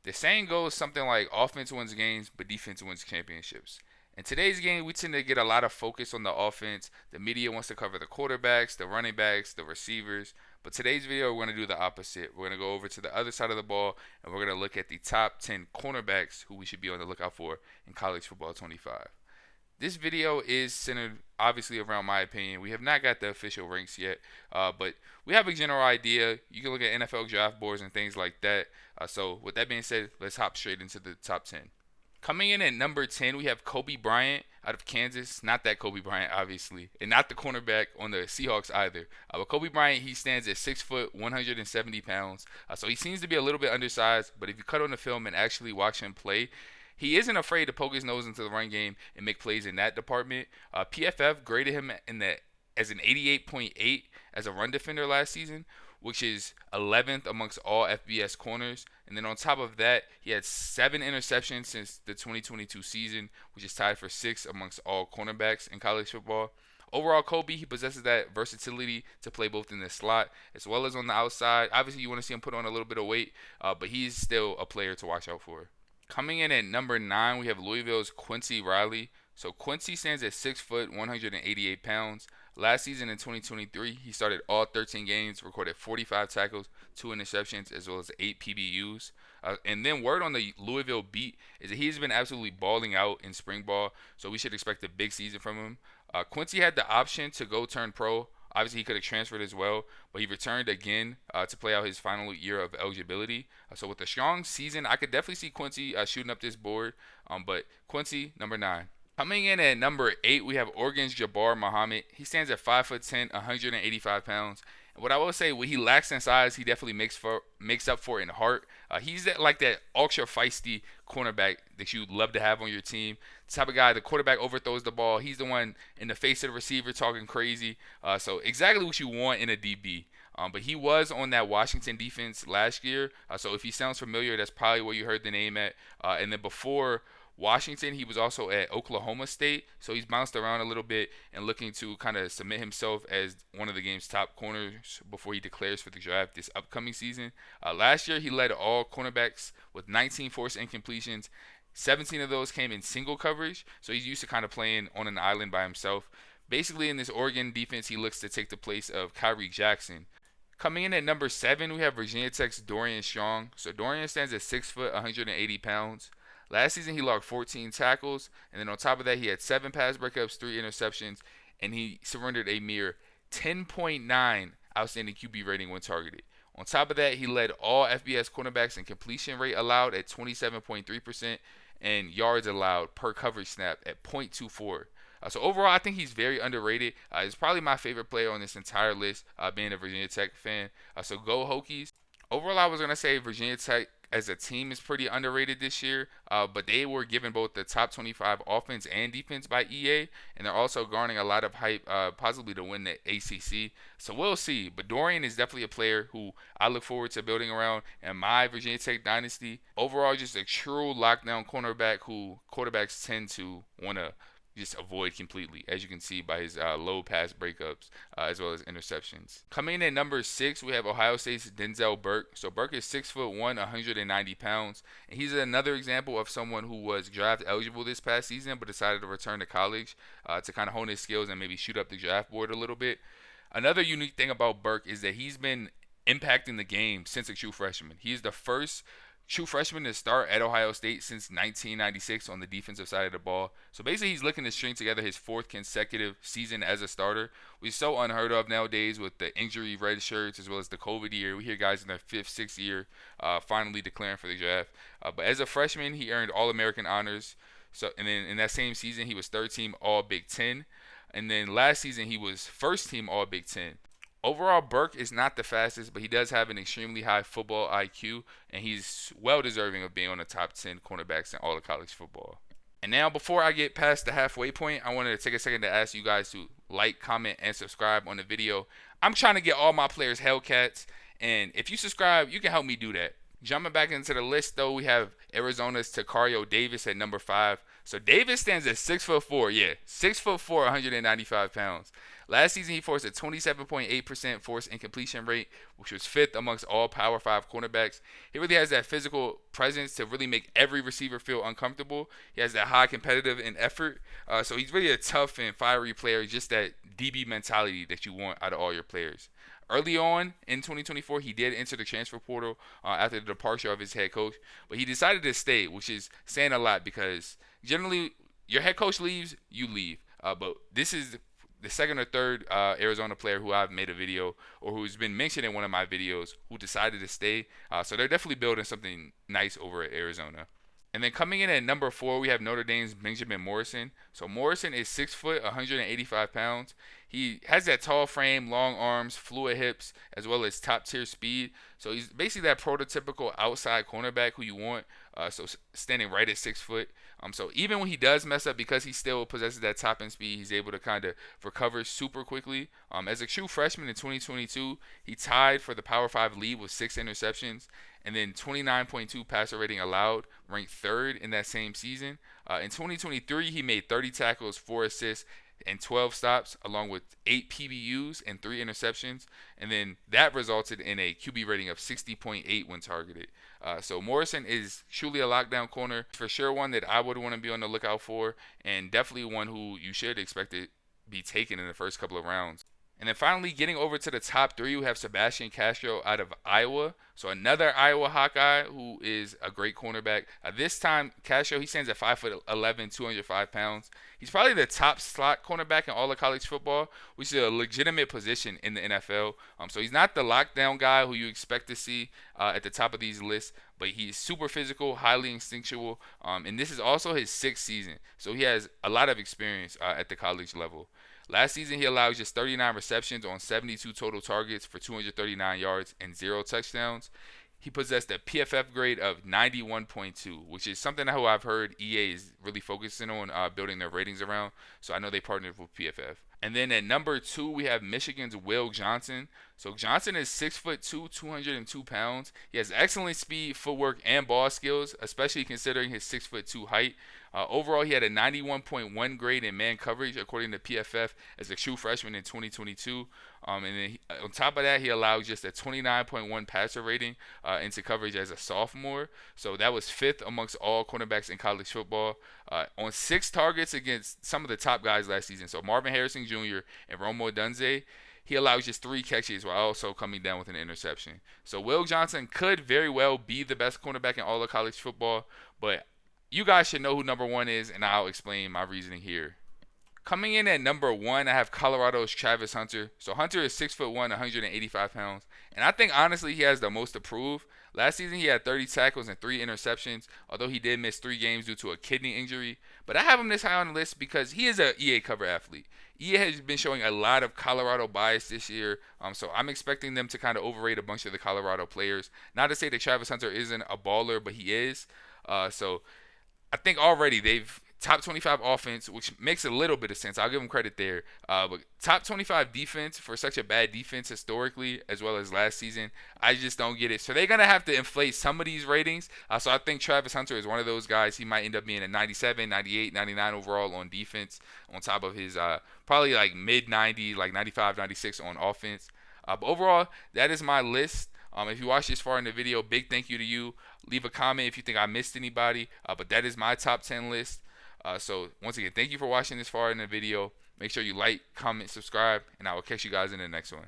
The saying goes something like offense wins games, but defense wins championships. In today's game, we tend to get a lot of focus on the offense. The media wants to cover the quarterbacks, the running backs, the receivers. But today's video, we're going to do the opposite. We're going to go over to the other side of the ball, and we're going to look at the top 10 cornerbacks who we should be on the lookout for in college football 25. This video is centered obviously around my opinion. We have not got the official ranks yet, but we have a general idea. You can look at NFL draft boards and things like that. So with that being said, let's hop straight into the top 10. Coming in at number 10, we have Kobe Bryant out of Kansas. Not that Kobe Bryant, obviously, and not the cornerback on the Seahawks either. But Kobe Bryant, he stands at 6 foot, 170 pounds. So he seems to be a little bit undersized, but if you cut on the film and actually watch him play, he isn't afraid to poke his nose into the run game and make plays in that department. PFF graded him as an 88.8 as a run defender last season, which is 11th amongst all FBS corners. And then on top of that, he had 7 interceptions since the 2022 season, which is tied for 6th amongst all cornerbacks in college football. Overall, Kobe, he possesses that versatility to play both in the slot as well as on the outside. Obviously, you want to see him put on a little bit of weight, but he's still a player to watch out for. Coming in at number 9, we have Louisville's Quincy Riley. So Quincy stands at 6 foot, 188 pounds. Last season in 2023, he started all 13 games, recorded 45 tackles, 2 interceptions, as well as 8 PBUs. And then word on the Louisville beat is that he's been absolutely balling out in spring ball, so we should expect a big season from him. Quincy had the option to go turn pro. Obviously, he could have transferred as well, but he returned again to play out his final year of eligibility. So with a strong season, I could definitely see Quincy shooting up this board. But Quincy, number 9. Coming in at number 8, we have Oregon's Jabbar Muhammad. He stands at 5'10", 185 pounds. And what I will say, what he lacks in size, he definitely makes up for in heart. He's like that ultra feisty cornerback that you'd love to have on your team. The type of guy, the quarterback overthrows the ball. He's the one in the face of the receiver talking crazy. So exactly what you want in a DB. But he was on that Washington defense last year. So if he sounds familiar, that's probably where you heard the name at. And then before Washington, he was also at Oklahoma State, so he's bounced around a little bit and looking to kind of cement himself as one of the game's top corners before he declares for the draft this upcoming season. Last year, he led all cornerbacks with 19 forced incompletions. 17 of those came in single coverage, so he's used to kind of playing on an island by himself. Basically, in this Oregon defense, he looks to take the place of Kyrie Jackson. Coming in at number 7, we have Virginia Tech's Dorian Strong. So Dorian stands at 6 foot, 180 pounds. Last season, he logged 14 tackles, and then on top of that, he had 7 pass breakups, 3 interceptions, and he surrendered a mere 10.9 outstanding QB rating when targeted. On top of that, he led all FBS cornerbacks in completion rate allowed at 27.3% and yards allowed per coverage snap at 0.24. So overall, I think he's very underrated. He's probably my favorite player on this entire list, being a Virginia Tech fan. So go Hokies. Overall, I was going to say Virginia Tech as a team is pretty underrated this year, but they were given both the top 25 offense and defense by EA, and they're also garnering a lot of hype, possibly to win the ACC. So we'll see. But Dorian is definitely a player who I look forward to building around in my Virginia Tech dynasty. Overall, just a true lockdown cornerback who quarterbacks tend to want to just avoid completely, as you can see by his low pass breakups as well as interceptions. Coming in at number 6, we have Ohio State's Denzel Burke. So Burke is 6'1", 190 pounds, and he's another example of someone who was draft eligible this past season but decided to return to college to kind of hone his skills and maybe shoot up the draft board a little bit. Another unique thing about Burke is that he's been impacting the game since a true freshman. He's the first true freshman to start at Ohio State since 1996 on the defensive side of the ball. So basically, he's looking to string together his 4th consecutive season as a starter, which is so unheard of nowadays with the injury red shirts as well as the COVID year. We hear guys in their 5th, 6th year finally declaring for the draft. But as a freshman, he earned All-American honors. So, and then in that same season, he was 3rd team All-Big Ten. And then last season, he was 1st team All-Big Ten. Overall, Burke is not the fastest, but he does have an extremely high football IQ, and he's well deserving of being on the top 10 cornerbacks in all of college football. And now, before I get past the halfway point, I wanted to take a second to ask you guys to like, comment, and subscribe on the video. I'm trying to get all my players Hellcats, and if you subscribe, you can help me do that. Jumping back into the list, though, we have Arizona's Takario Davis at number 5. So Davis stands at 6'4", 6'4", 195 pounds. Last season, he forced a 27.8% forced incompletion rate, which was fifth amongst all Power 5 cornerbacks. He really has that physical presence to really make every receiver feel uncomfortable. He has that high competitive and effort. So he's really a tough and fiery player, just that DB mentality that you want out of all your players. Early on in 2024, he did enter the transfer portal after the departure of his head coach, but he decided to stay, which is saying a lot because generally your head coach leaves, you leave. But this is the second or third Arizona player who I've made a video or who's been mentioned in one of my videos who decided to stay. So they're definitely building something nice over at Arizona. And then coming in at number 4, we have Notre Dame's Benjamin Morrison. So Morrison is 6 foot, 185 pounds. He has that tall frame, long arms, fluid hips, as well as top tier speed. So he's basically that prototypical outside cornerback who you want. So standing right at 6 foot. So even when he does mess up, because he still possesses that top end speed, he's able to kind of recover super quickly. As a true freshman in 2022, he tied for the Power 5 lead with 6 interceptions and then 29.2 passer rating allowed, ranked third in that same season. In 2023, he made 30 tackles, 4 assists, and 12 stops, along with 8 PBUs and 3 interceptions. And then that resulted in a QB rating of 60.8 when targeted. So Morrison is truly a lockdown corner. For sure one that I would want to be on the lookout for, and definitely one who you should expect to be taken in the first couple of rounds. And then finally, getting over to the top 3, we have Sebastian Castro out of Iowa. So another Iowa Hawkeye who is a great cornerback. This time, Castro, he stands at 5'11", 205 pounds. He's probably the top slot cornerback in all of college football, which is a legitimate position in the NFL. So he's not the lockdown guy who you expect to see at the top of these lists, but he's super physical, highly instinctual, and this is also his 6th season. So he has a lot of experience at the college level. Last season, he allowed just 39 receptions on 72 total targets for 239 yards and 0 touchdowns. He possessed a PFF grade of 91.2, which is something that I've heard EA is really focusing on building their ratings around. So I know they partnered with PFF. And then at number 2, we have Michigan's Will Johnson. So Johnson is 6'2", 202 pounds. He has excellent speed, footwork, and ball skills, especially considering his 6'2" height. Overall, he had a 91.1 grade in man coverage, according to PFF, as a true freshman in 2022. And then on top of that, he allowed just a 29.1 passer rating into coverage as a sophomore. So that was 5th amongst all cornerbacks in college football. On 6 targets against some of the top guys last season. So Marvin Harrison Jr. and Romo Dunze. He allowed just 3 catches while also coming down with an interception. So Will Johnson could very well be the best cornerback in all of college football, but you guys should know who number 1 is, and I'll explain my reasoning here. Coming in at number 1, I have Colorado's Travis Hunter. So Hunter is 6'1", 185 pounds, and I think honestly he has the most to prove. Last season he had 30 tackles and 3 interceptions, although he did miss 3 games due to a kidney injury. But I have him this high on the list because he is an EA cover athlete. EA has been showing a lot of Colorado bias this year, so I'm expecting them to kind of overrate a bunch of the Colorado players. Not to say that Travis Hunter isn't a baller, but he is. So I think already they've top 25 offense, which makes a little bit of sense. I'll give them credit there. But top 25 defense for such a bad defense historically, as well as last season, I just don't get it. So they're going to have to inflate some of these ratings. So I think Travis Hunter is one of those guys. He might end up being a 97, 98, 99 overall on defense, on top of his probably like mid-90, like 95, 96 on offense. But overall, that is my list. If you watched this far in the video, big thank you to you. Leave a comment if you think I missed anybody. But that is my top 10 list. So once again, thank you for watching this far in the video. Make sure you like, comment, subscribe, and I will catch you guys in the next one.